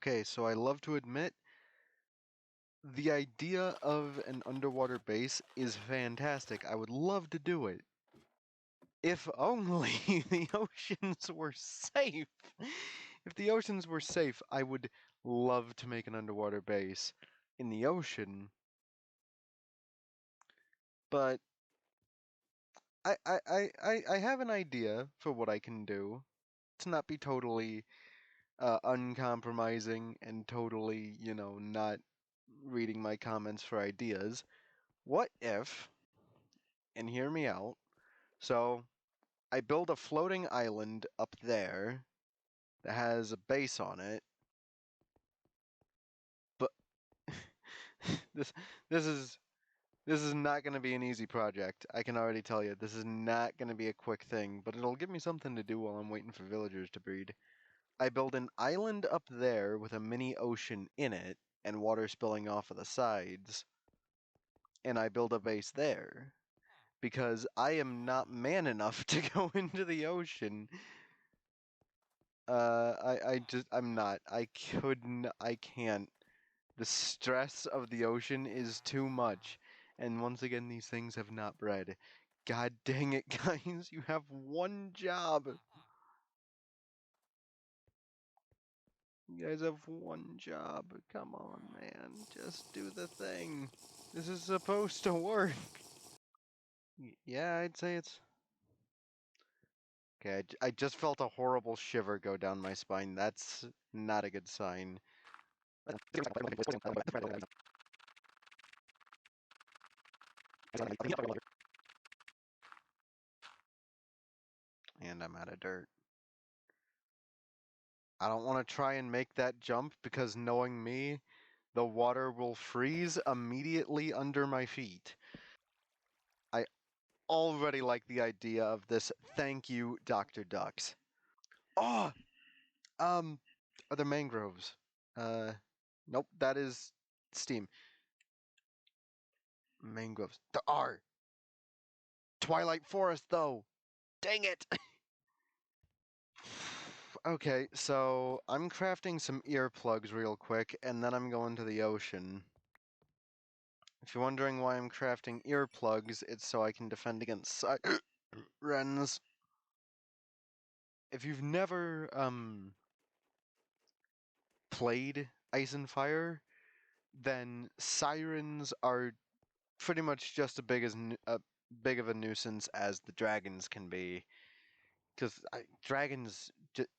Okay, so I love to admit the idea of an underwater base is fantastic. I would love to do it. If only the oceans were safe. If the oceans were safe, I would love to make an underwater base in the ocean. But I have an idea for what I can do to not be totally uncompromising and totally, not reading my comments for ideas. What if, and hear me out, so I build a floating island up there that has a base on it, but this this is this is not going to be an easy project. I can already tell you, this is not going to be a quick thing, but it'll give me something to do while I'm waiting for villagers to breed. I build an island up there with a mini ocean in it and water spilling off of the sides, and I build a base there because I am not man enough to go into the ocean. I'm not. I can't. The stress of the ocean is too much. And once again, these things have not bred. God dang it, guys, you have one job. You guys have one job. Come on, man. Just do the thing. This is supposed to work. Yeah, I'd say it's... Okay, I just felt a horrible shiver go down my spine. That's not a good sign. And I'm out of dirt. I don't want to try and make that jump because knowing me, the water will freeze immediately under my feet. I already like the idea of this. Thank you, Dr. Ducks. Oh, are there mangroves? Nope, that is steam. Mangroves. There are. Twilight Forest, though. Dang it. Okay, so I'm crafting some earplugs real quick, and then I'm going to the ocean. If you're wondering why I'm crafting earplugs, it's so I can defend against sirens. If you've never played Ice and Fire, then sirens are pretty much just as big of a nuisance as the dragons can be. Because dragons,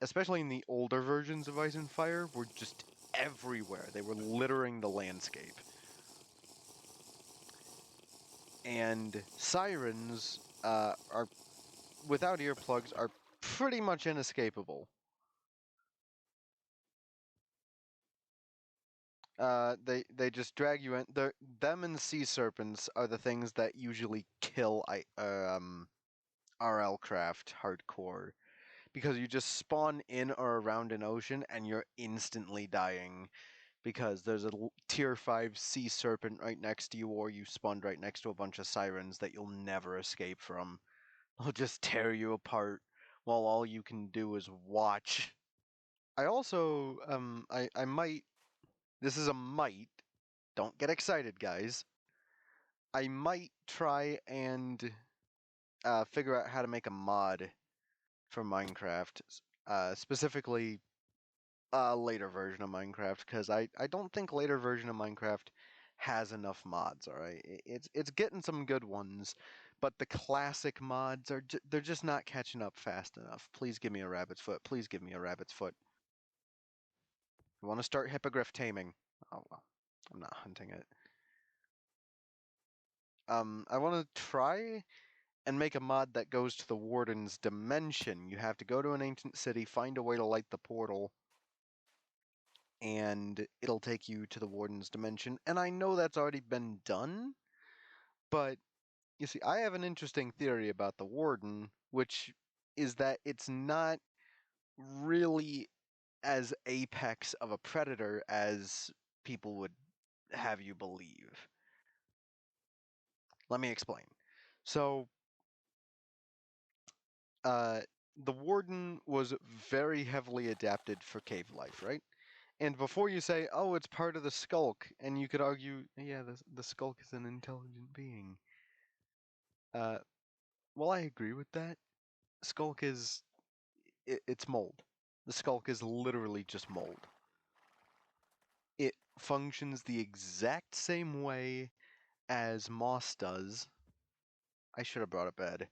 especially in the older versions of Ice and Fire, were just everywhere. They were littering the landscape. And sirens are, without earplugs, are pretty much inescapable. They just drag you in. Them and sea serpents are the things that usually kill RL craft hardcore, because you just spawn in or around an ocean and you're instantly dying because there's a tier 5 sea serpent right next to you, or you spawned right next to a bunch of sirens that you'll never escape from. They'll just tear you apart while all you can do is watch. I also I might, this is a might, don't get excited, guys. I might try and figure out how to make a mod for Minecraft, specifically a later version of Minecraft, because I don't think later version of Minecraft has enough mods. All right, it's getting some good ones, but the classic mods are they're just not catching up fast enough. Please give me a rabbit's foot. Please give me a rabbit's foot. I want to start hippogriff taming. Oh well, I'm not hunting it. I want to try and make a mod that goes to the Warden's dimension. You have to go to an ancient city, find a way to light the portal, and it'll take you to the Warden's dimension. And I know that's already been done, but you see, I have an interesting theory about the Warden, which is that it's not really as apex of a predator as people would have you believe. Let me explain. So, uh, the Warden was very heavily adapted for cave life, right? And before you say, oh, it's part of the skulk, and you could argue, yeah, the skulk is an intelligent being. Uh, well, I agree with that. Skulk is, it's mold. The skulk is literally just mold. It functions the exact same way as moss does. I should have brought a bed.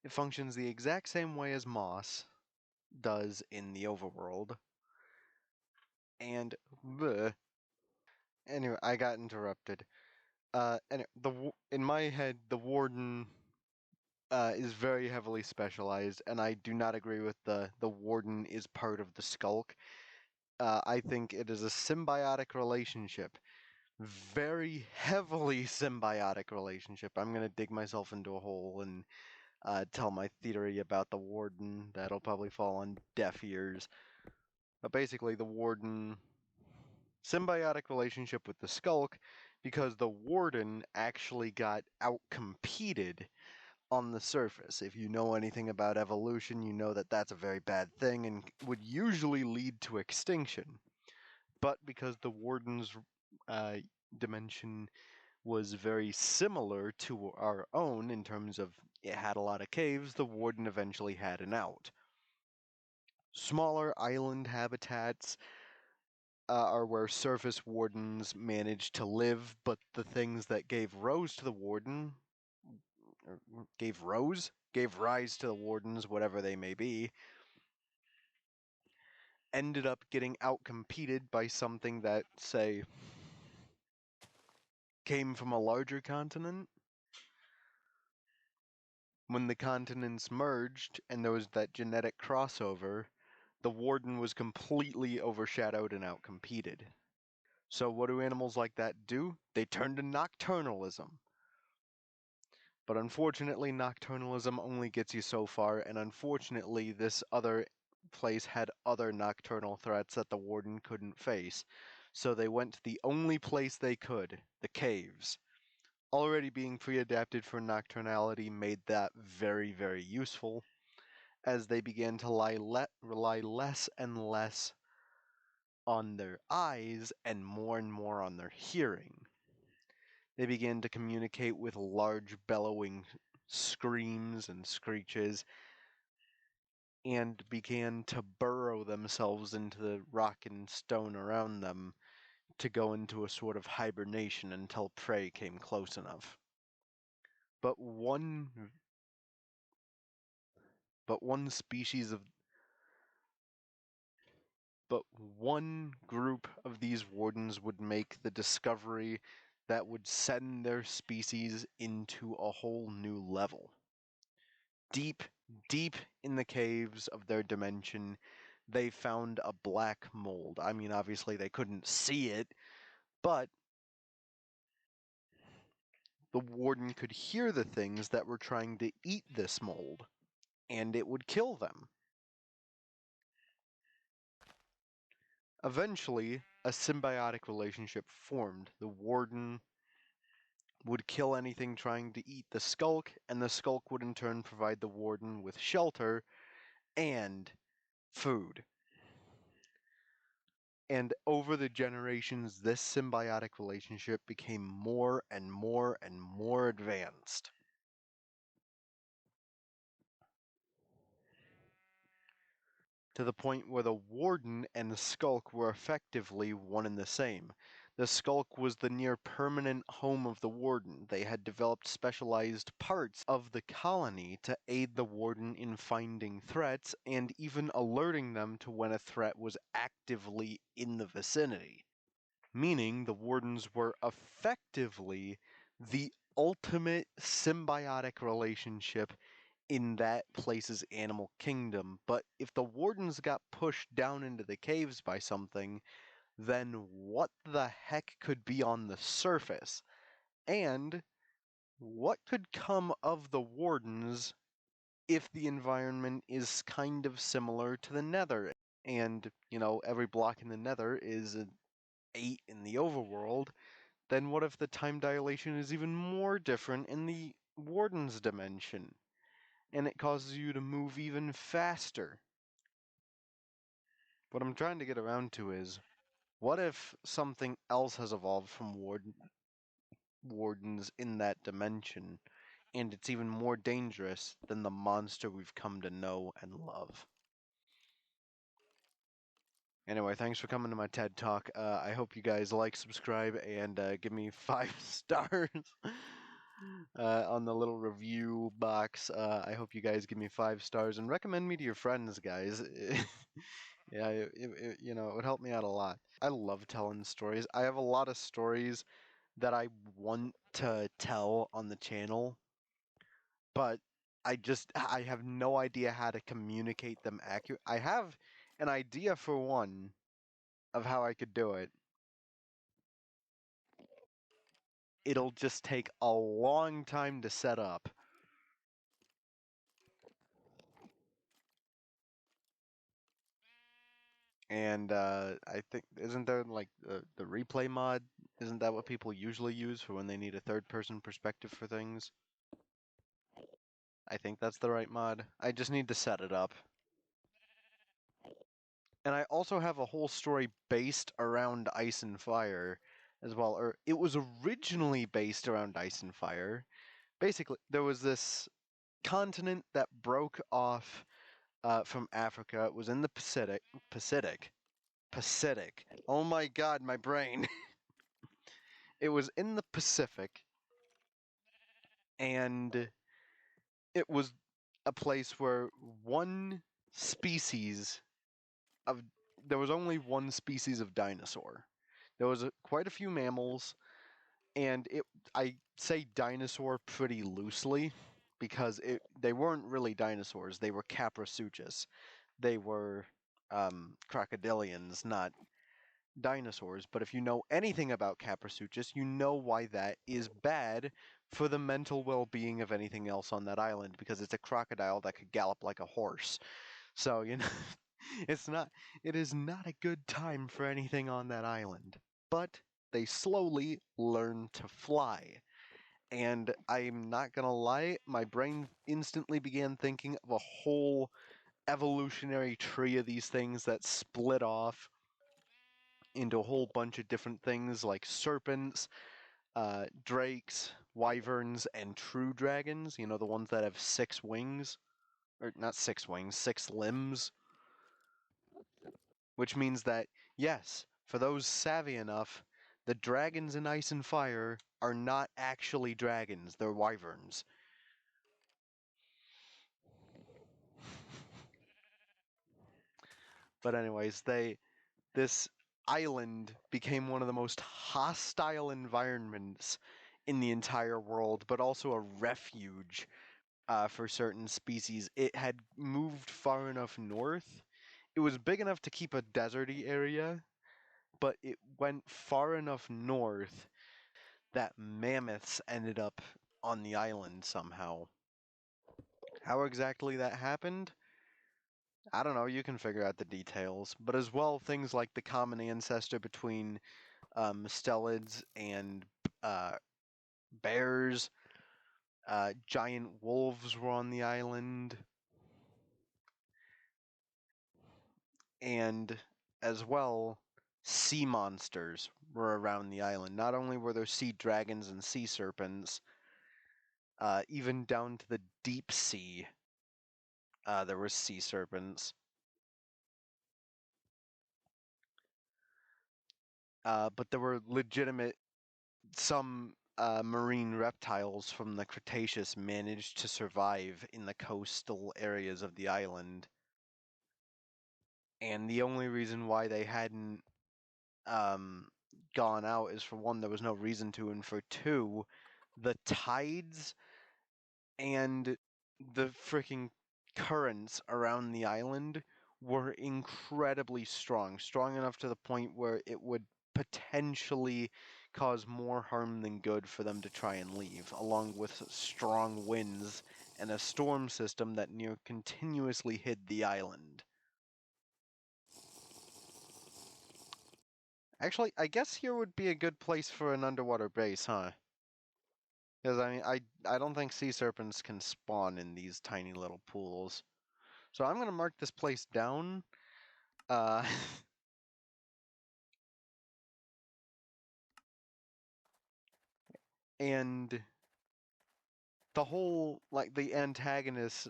It functions the exact same way as moss does in the overworld. And bleh. Anyway, I got interrupted. Anyway, in my head, the warden is very heavily specialized, and I do not agree with the warden is part of the skulk. I think it is a symbiotic relationship, very heavily symbiotic relationship. I'm gonna dig myself into a hole and tell my theory about the warden that'll probably fall on deaf ears. But basically, the warden symbiotic relationship with the skulk because the warden actually got outcompeted on the surface. If you know anything about evolution, you know that that's a very bad thing and would usually lead to extinction. But because the warden's uh, dimension was very similar to our own in terms of it had a lot of caves, the warden eventually had an out. Smaller island habitats are where surface wardens managed to live, but the things that gave rise to the warden, or gave rise to the wardens, whatever they may be, ended up getting outcompeted by something that, say, came from a larger continent. When the continents merged and there was that genetic crossover, the warden was completely overshadowed and outcompeted. So what do animals like that do? They turn to nocturnalism. But unfortunately, nocturnalism only gets you so far, and unfortunately, this other place had other nocturnal threats that the warden couldn't face. So they went to the only place they could, the caves. Already being pre-adapted for nocturnality made that very, very useful, as they began to rely less and less on their eyes and more on their hearing. They began to communicate with large bellowing screams and screeches and began to burrow themselves into the rock and stone around them to go into a sort of hibernation until prey came close enough. But one species of but one group of these wardens would make the discovery that would send their species into a whole new level. Deep, deep in the caves of their dimension, they found a black mold. I mean, obviously they couldn't see it, but the warden could hear the things that were trying to eat this mold, and it would kill them. Eventually, a symbiotic relationship formed. The warden would kill anything trying to eat the skulk, and the skulk would in turn provide the warden with shelter and food. And over the generations, this symbiotic relationship became more and more and more advanced. To the point where the warden and the skulk were effectively one and the same. The skulk was the near permanent home of the warden. They had developed specialized parts of the colony to aid the warden in finding threats and even alerting them to when a threat was actively in the vicinity. Meaning the wardens were effectively the ultimate symbiotic relationship in that place's animal kingdom. But if the wardens got pushed down into the caves by something, then what the heck could be on the surface? And what could come of the wardens if the environment is kind of similar to the nether? And, every block in the nether is an 8 in the overworld. Then what if the time dilation is even more different in the warden's dimension? And it causes you to move even faster. What I'm trying to get around to is What if something else has evolved from wardens in that dimension, and it's even more dangerous than the monster we've come to know and love? Anyway, thanks for coming to my TED Talk. I hope you guys like, subscribe, and give me 5 stars on the little review box. I hope you guys give me 5 stars and recommend me to your friends, guys. Yeah, it would help me out a lot. I love telling stories. I have a lot of stories that I want to tell on the channel, but I have no idea how to communicate them accurate. I have an idea for one of how I could do it. It'll just take a long time to set up. And I think, isn't there like the replay mod? Isn't that what people usually use for when they need a third-person perspective for things? I think that's the right mod. I just need to set it up. And I also have a whole story based around Ice and Fire as well. Or it was originally based around Ice and Fire. Basically, there was this continent that broke off from Africa. It was in the Pacific. Pacific. Oh my god, my brain. It was in the Pacific, and it was a place where one species of there was only one species of dinosaur. There was quite a few mammals, and I say dinosaur pretty loosely because they weren't really dinosaurs. They were Caprasuchus. They were crocodilians, not dinosaurs. But if you know anything about Caprasuchus, you know why that is bad for the mental well-being of anything else on that island, because it's a crocodile that could gallop like a horse. So, it is not a good time for anything on that island. But they slowly learn to fly. And I'm not gonna lie, my brain instantly began thinking of a whole evolutionary tree of these things that split off into a whole bunch of different things like serpents, drakes, wyverns, and true dragons. You know, the ones that have 6 wings. Or not 6 wings, 6 limbs. Which means that, yes, for those savvy enough, the dragons in Ice and Fire are not actually dragons, they're wyverns. But anyways, this island became one of the most hostile environments in the entire world, but also a refuge for certain species. It had moved far enough north. It was big enough to keep a deserty area, but it went far enough north that mammoths ended up on the island somehow. How exactly that happened? I don't know, you can figure out the details. But as well, things like the common ancestor between mustelids and uh, bears, giant wolves were on the island, and as well, sea monsters were around the island. Not only were there sea dragons and sea serpents, even down to the deep sea, there were sea serpents. But there were some marine reptiles from the Cretaceous managed to survive in the coastal areas of the island. And the only reason why they hadn't gone out is, for one, there was no reason to, and for two, the tides and the freaking currents around the island were incredibly strong, strong enough to the point where it would potentially cause more harm than good for them to try and leave, along with strong winds and a storm system that near continuously hid the island. Actually, I guess here would be a good place for an underwater base, huh? Because I don't think sea serpents can spawn in these tiny little pools. So I'm gonna mark this place down. Uh, And the whole, like, the antagonist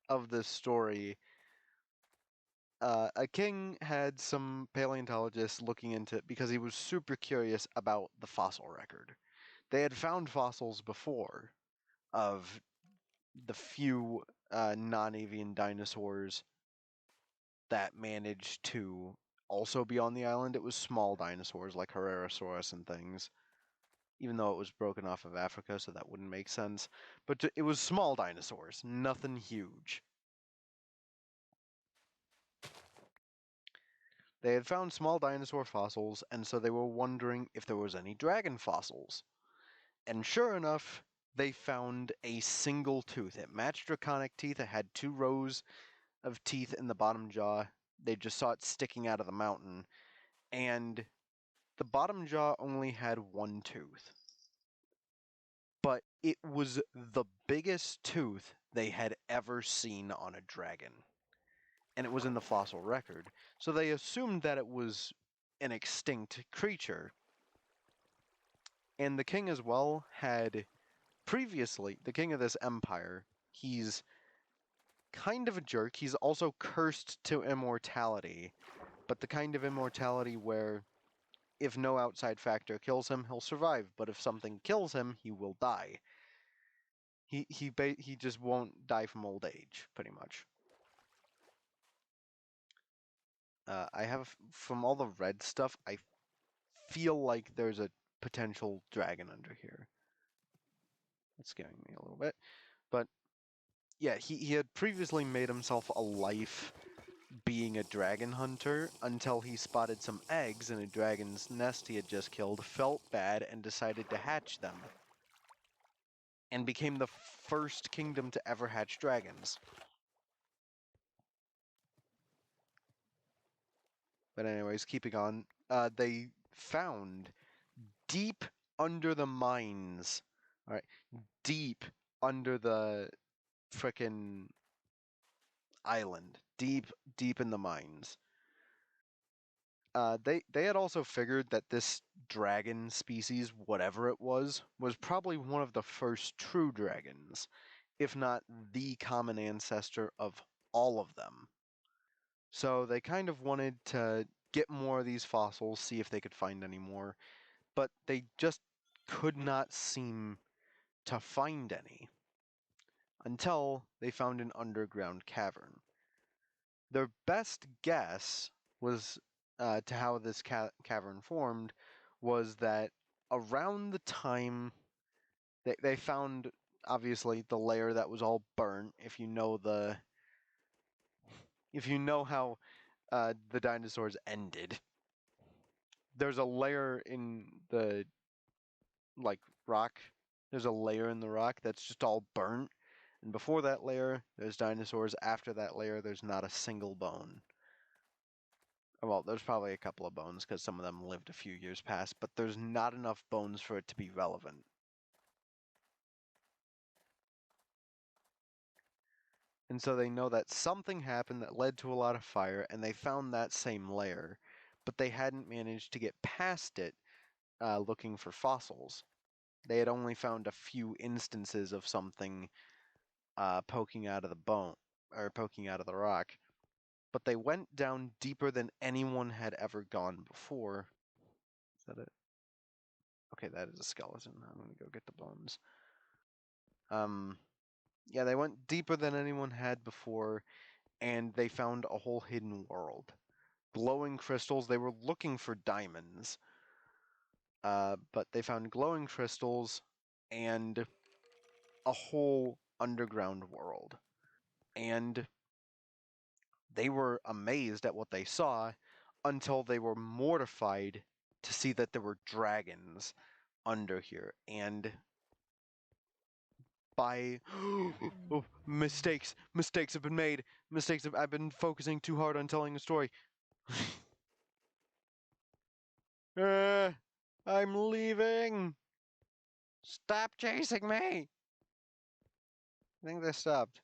of this story, a king had some paleontologists looking into it because he was super curious about the fossil record. They had found fossils before of the few non-avian dinosaurs that managed to also be on the island. It was small dinosaurs like Herrerasaurus and things, even though it was broken off of Africa, so that wouldn't make sense. But it was small dinosaurs, nothing huge. They had found small dinosaur fossils, and so they were wondering if there was any dragon fossils. And sure enough, they found a single tooth. It matched draconic teeth. It had 2 rows of teeth in the bottom jaw. They just saw it sticking out of the mountain. And the bottom jaw only had 1 tooth. But it was the biggest tooth they had ever seen on a dragon. And it was in the fossil record. So they assumed that it was an extinct creature. And the king as well had previously, the king of this empire, he's kind of a jerk. He's also cursed to immortality, but the kind of immortality where if no outside factor kills him, he'll survive, but if something kills him, he will die. He just won't die from old age, pretty much. I have, from all the red stuff, I feel like there's a potential dragon under here. That's scaring me a little bit. But yeah, he had previously made himself a life being a dragon hunter until he spotted some eggs in a dragon's nest he had just killed, felt bad, and decided to hatch them. And became the first kingdom to ever hatch dragons. But anyways, keeping on, they found deep under the mines, alright, deep under the frickin' island, deep in the mines. They had also figured that this dragon species, whatever it was probably one of the first true dragons, if not the common ancestor of all of them. So they kind of wanted to get more of these fossils, see if they could find any more, but they just could not seem to find any until they found an underground cavern. Their best guess was to how this cavern formed was that around the time they found, obviously, the layer that was all burnt. If you know how the dinosaurs ended, there's a layer in the like rock. There's a layer in the rock that's just all burnt. And before that layer, there's dinosaurs. After that layer, there's not a single bone. Well, there's probably a couple of bones because some of them lived a few years past, but there's not enough bones for it to be relevant. And so they know that something happened that led to a lot of fire, and they found that same layer, but they hadn't managed to get past it looking for fossils. They had only found a few instances of something poking out of the bone, or poking out of the rock. But they went down deeper than anyone had ever gone before. Is that it? Okay, that is a skeleton. I'm gonna go get the bones. Yeah, they went deeper than anyone had before, and they found a whole hidden world. Glowing crystals. They were looking for diamonds, but they found glowing crystals and a whole underground world. And they were amazed at what they saw until they were mortified to see that there were dragons under here. And by oh, mistakes have been made. I've been focusing too hard on telling a story. I'm leaving. Stop chasing me. I think they stopped.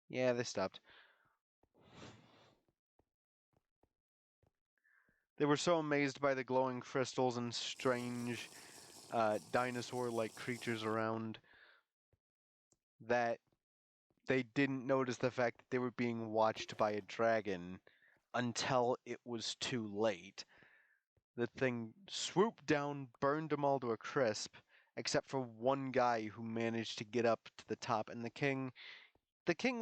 Yeah, they stopped. They were so amazed by the glowing crystals and strange dinosaur-like creatures around, that they didn't notice the fact that they were being watched by a dragon until it was too late. The thing swooped down, burned them all to a crisp, except for one guy who managed to get up to the top, and the king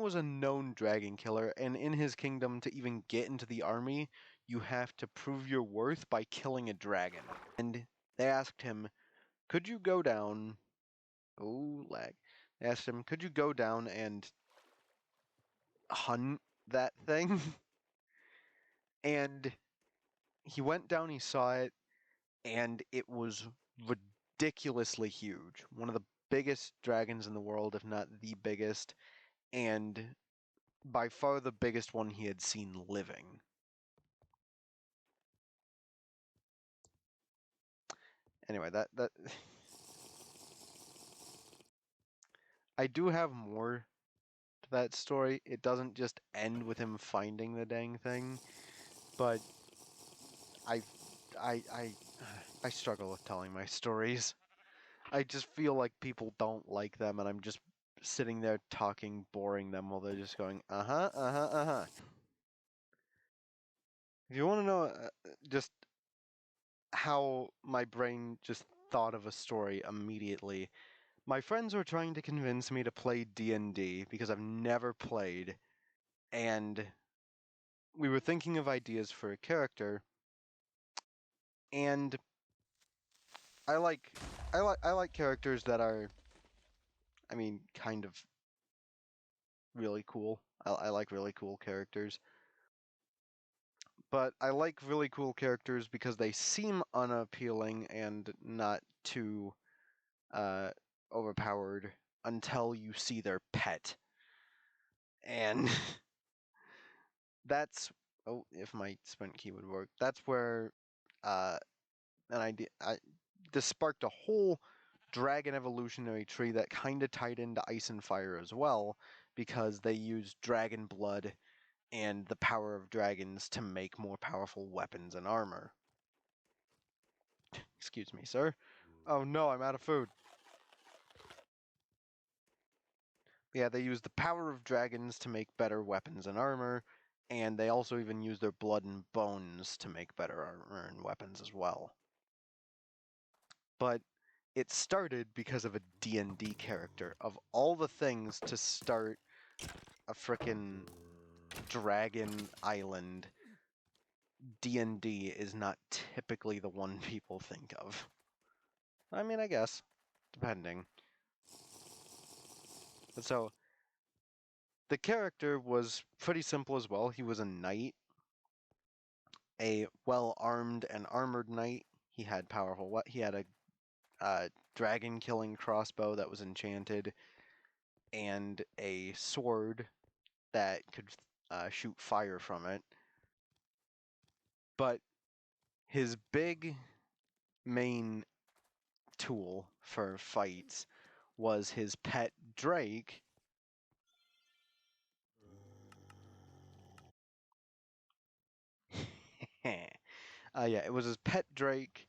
was a known dragon killer, and in his kingdom, to even get into the army, you have to prove your worth by killing a dragon. And they asked him, could you go down... Oh, lag. They asked him, could you go down and hunt that thing? And he went down, he saw it, and it was ridiculously huge. One of the biggest dragons in the world, if not the biggest, and by far the biggest one he had seen living. Anyway, that I do have more to that story. It doesn't just end with him finding the dang thing, but I I I I struggle with telling my stories. I just feel like people don't like them, and I'm just sitting there talking, boring them while they're just going, uh-huh, uh-huh, uh-huh. If you want to know just how my brain just thought of a story immediately, my friends were trying to convince me to play D&D because I've never played, and we were thinking of ideas for a character, and I like I like characters that are, I mean, kind of really cool. I like really cool characters. But I like really cool characters because they seem unappealing and not too uh, overpowered until you see their pet. And that's, oh, if my sprint key would work, that's where uh, an idea, this sparked a whole dragon evolutionary tree that kind of tied into Ice and Fire as well, because they used dragon blood and the power of dragons to make more powerful weapons and armor. Excuse me, sir. Oh no, I'm out of food. Yeah, they use the power of dragons to make better weapons and armor, and they also even use their blood and bones to make better armor and weapons as well. But it started because of a D&D character. Of all the things to start a frickin' dragon island, D&D is not typically the one people think of. I mean, I guess, depending. But so, the character was pretty simple as well. He was a knight, a well-armed and armored knight. He had he had a dragon-killing crossbow that was enchanted, and a sword that could shoot fire from it. But his big main tool for fights was his pet Drake. Yeah, it was his pet Drake,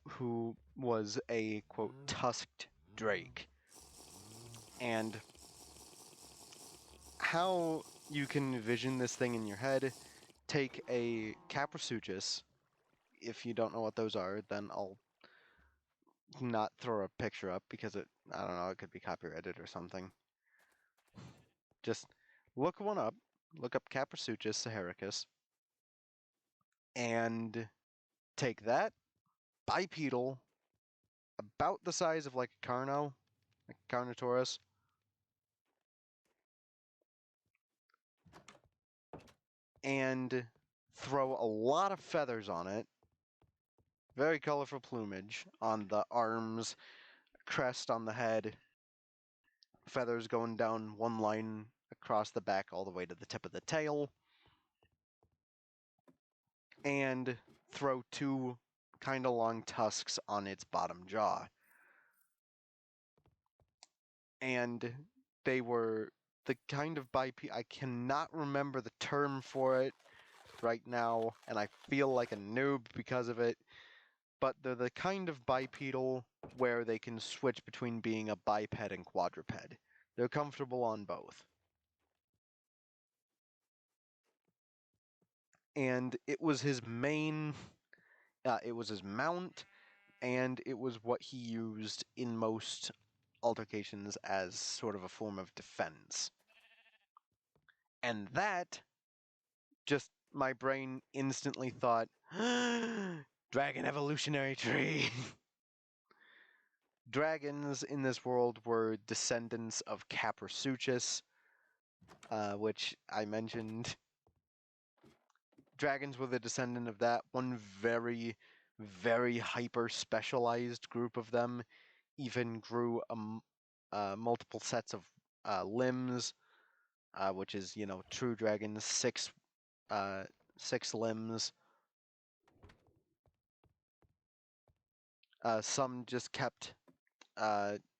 who was a, quote, tusked Drake. And how you can envision this thing in your head, take a Caprasuchus. If you don't know what those are, then I'll not throw a picture up because I don't know, it could be copyrighted or something. Just look one up, look up Caprasuchus saharicus, and take that bipedal, about the size of like a Carno, like a Carnotaurus, and throw a lot of feathers on it, very colorful plumage on the arms, crest on the head, feathers going down one line across the back all the way to the tip of the tail, and throw two kind of long tusks on its bottom jaw. And they were the kind of I cannot remember the term for it right now, and I feel like a noob because of it, but they're the kind of bipedal where they can switch between being a biped and quadruped. They're comfortable on both. And it was his main, it was his mount, and it was what he used in most altercations as sort of a form of defense. And that just my brain instantly thought, Dragon evolutionary tree. Dragons in this world were descendants of Caprasuchus, which I mentioned. Dragons were the descendant of that. One very, very hyper specialized group of them even grew multiple sets of limbs, which is, true dragons, six limbs. Some just kept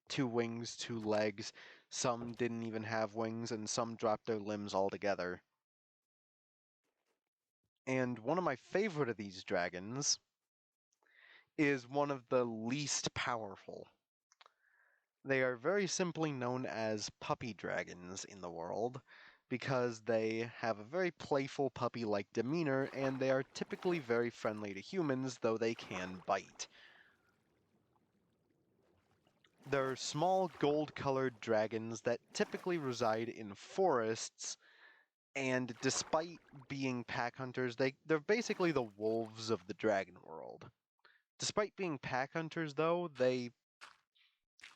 2 wings, 2 legs. Some didn't even have wings, and some dropped their limbs altogether. And one of my favorite of these dragons is one of the least powerful. They are very simply known as puppy dragons in the world because they have a very playful puppy-like demeanor, and they are typically very friendly to humans, though they can bite. They're small gold-colored dragons that typically reside in forests, and despite being pack hunters, they're basically the wolves of the dragon world. Despite being pack hunters, though, they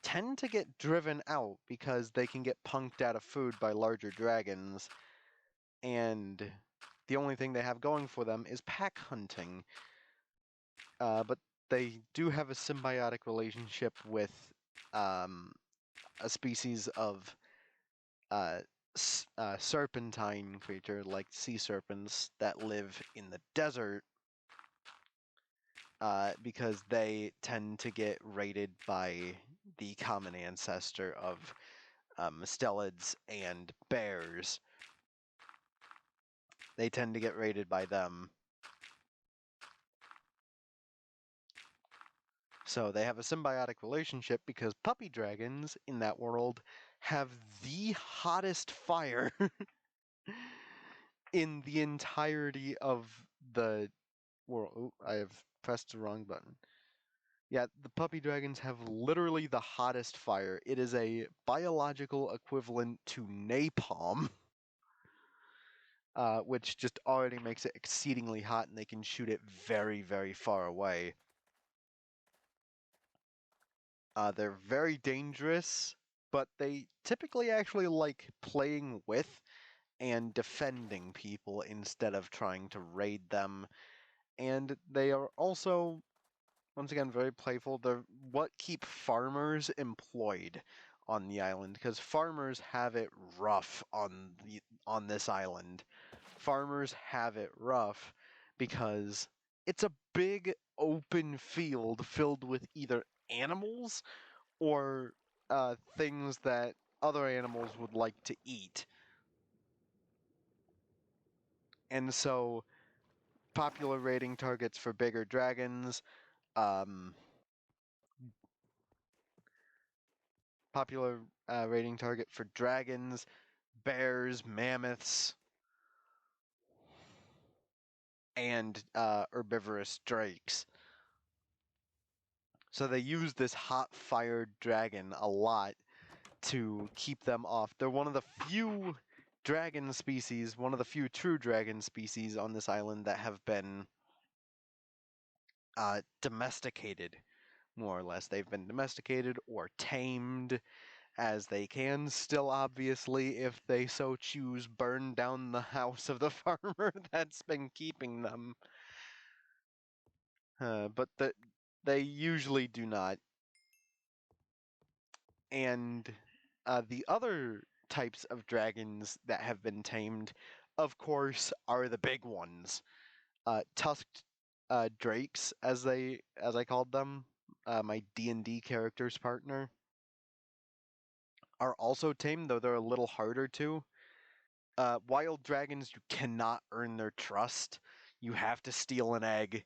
tend to get driven out because they can get punked out of food by larger dragons, and the only thing they have going for them is pack hunting. But they do have a symbiotic relationship with a species of serpentine creature like sea serpents that live in the desert, because they tend to get raided by the common ancestor of mustelids and bears. They tend to get raided by them. So they have a symbiotic relationship because puppy dragons in that world have the hottest fire in the entirety of the world. Ooh, I have pressed the wrong button. Yeah, the puppy dragons have literally the hottest fire. It is a biological equivalent to napalm, which just already makes it exceedingly hot, and they can shoot it very, very far away. They're very dangerous, but they typically actually like playing with and defending people instead of trying to raid them. And they are also, once again, very playful. They're what keep farmers employed on the island, because farmers have it rough on this island. Farmers have it rough because it's a big open field filled with either animals or things that other animals would like to eat. And so, popular raiding targets for bigger dragons, um, popular raiding target for dragons, bears, mammoths, and herbivorous drakes. So they use this hot-fired dragon a lot to keep them off. They're one of the few dragon species, one of the few true dragon species on this island that have been domesticated, more or less. They've been domesticated or tamed as they can, still obviously, if they so choose, burn down the house of the farmer that's been keeping them. But they usually do not. And the other types of dragons that have been tamed, of course, are the big ones. Tusked drakes, as I called them, my D&D character's partner, are also tamed, though they're a little harder to. Wild dragons, you cannot earn their trust. You have to steal an egg.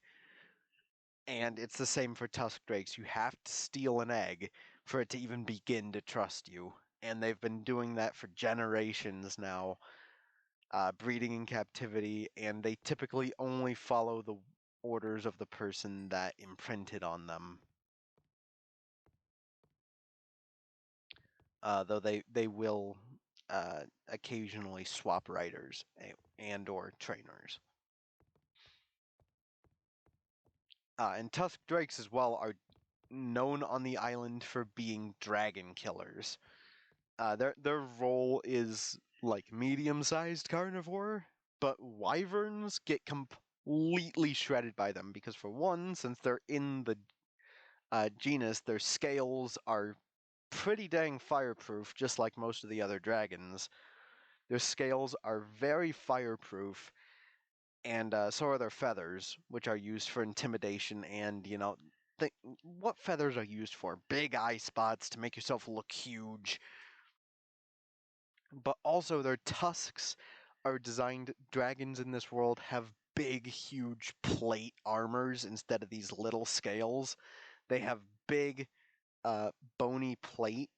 And it's the same for tusk drakes. You have to steal an egg for it to even begin to trust you. And they've been doing that for generations now, breeding in captivity, and they typically only follow the orders of the person that imprinted on them. Though they will occasionally swap riders and or trainers. And tusk drakes as well are known on the island for being dragon killers. Their role is like medium-sized carnivore, but wyverns get completely shredded by them because, for one, since they're in the genus, their scales are pretty dang fireproof, just like most of the other dragons. Their scales are very fireproof, and so are their feathers, which are used for intimidation and, what feathers are used for? Big eye spots to make yourself look huge. But also their tusks are designed, dragons in this world have big, huge plate armors instead of these little scales. They have big, bony plate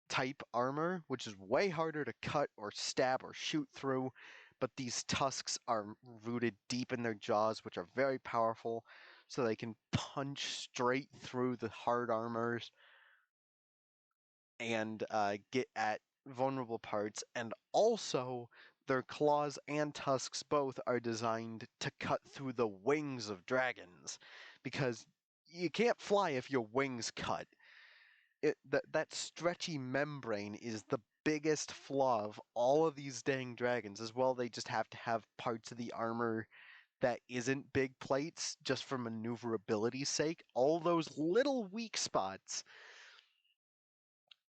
type armor, which is way harder to cut or stab or shoot through, but these tusks are rooted deep in their jaws, which are very powerful, so they can punch straight through the hard armors and get at vulnerable parts. And also, their claws and tusks both are designed to cut through the wings of dragons, because you can't fly if your wings cut. That stretchy membrane is the biggest flaw of all of these dang dragons. As well, they just have to have parts of the armor that isn't big plates just for maneuverability's sake. All those little weak spots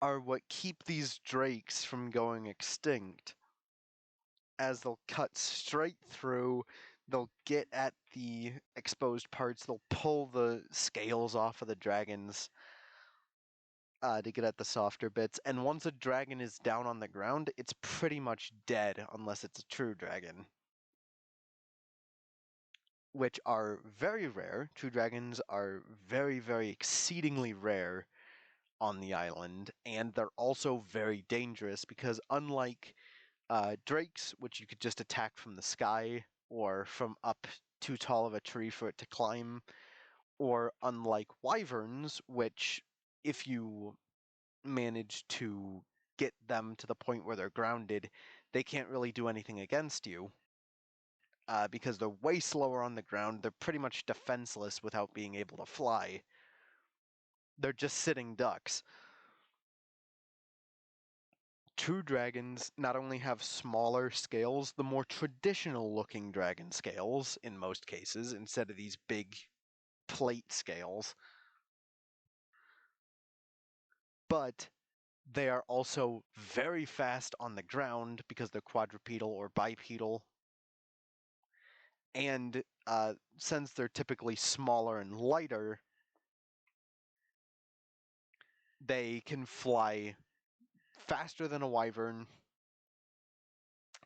are what keep these drakes from going extinct, as they'll cut straight through, they'll get at the exposed parts, they'll pull the scales off of the dragons to get at the softer bits, and once a dragon is down on the ground, it's pretty much dead unless it's a true dragon, which are very rare. True dragons are very, very exceedingly rare on the island, and they're also very dangerous because, unlike drakes, which you could just attack from the sky or from up too tall of a tree for it to climb, or unlike wyverns, which, if you manage to get them to the point where they're grounded, they can't really do anything against you. Because they're way slower on the ground, they're pretty much defenseless without being able to fly. They're just sitting ducks. True dragons not only have smaller scales, the more traditional looking dragon scales in most cases, instead of these big plate scales, but they are also very fast on the ground because they're quadrupedal or bipedal. And since they're typically smaller and lighter, they can fly faster than a wyvern,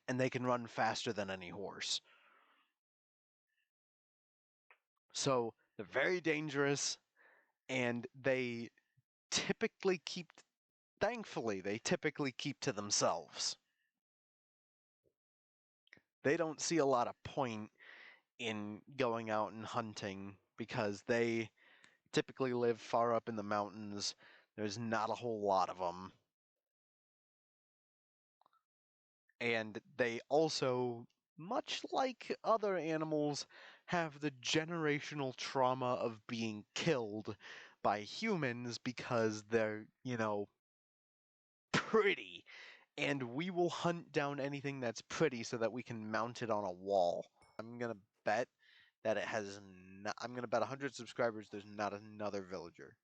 and they can run faster than any horse. So they're very dangerous, and they typically thankfully, they typically keep to themselves. They don't see a lot of point in going out and hunting because they typically live far up in the mountains. There's not a whole lot of them. And they also, much like other animals, have the generational trauma of being killed by humans because they're, pretty. And we will hunt down anything that's pretty so that we can mount it on a wall. I'm gonna bet that it has not, I'm gonna bet 100 subscribers there's not another villager.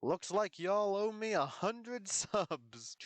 Looks like y'all owe me 100 subs.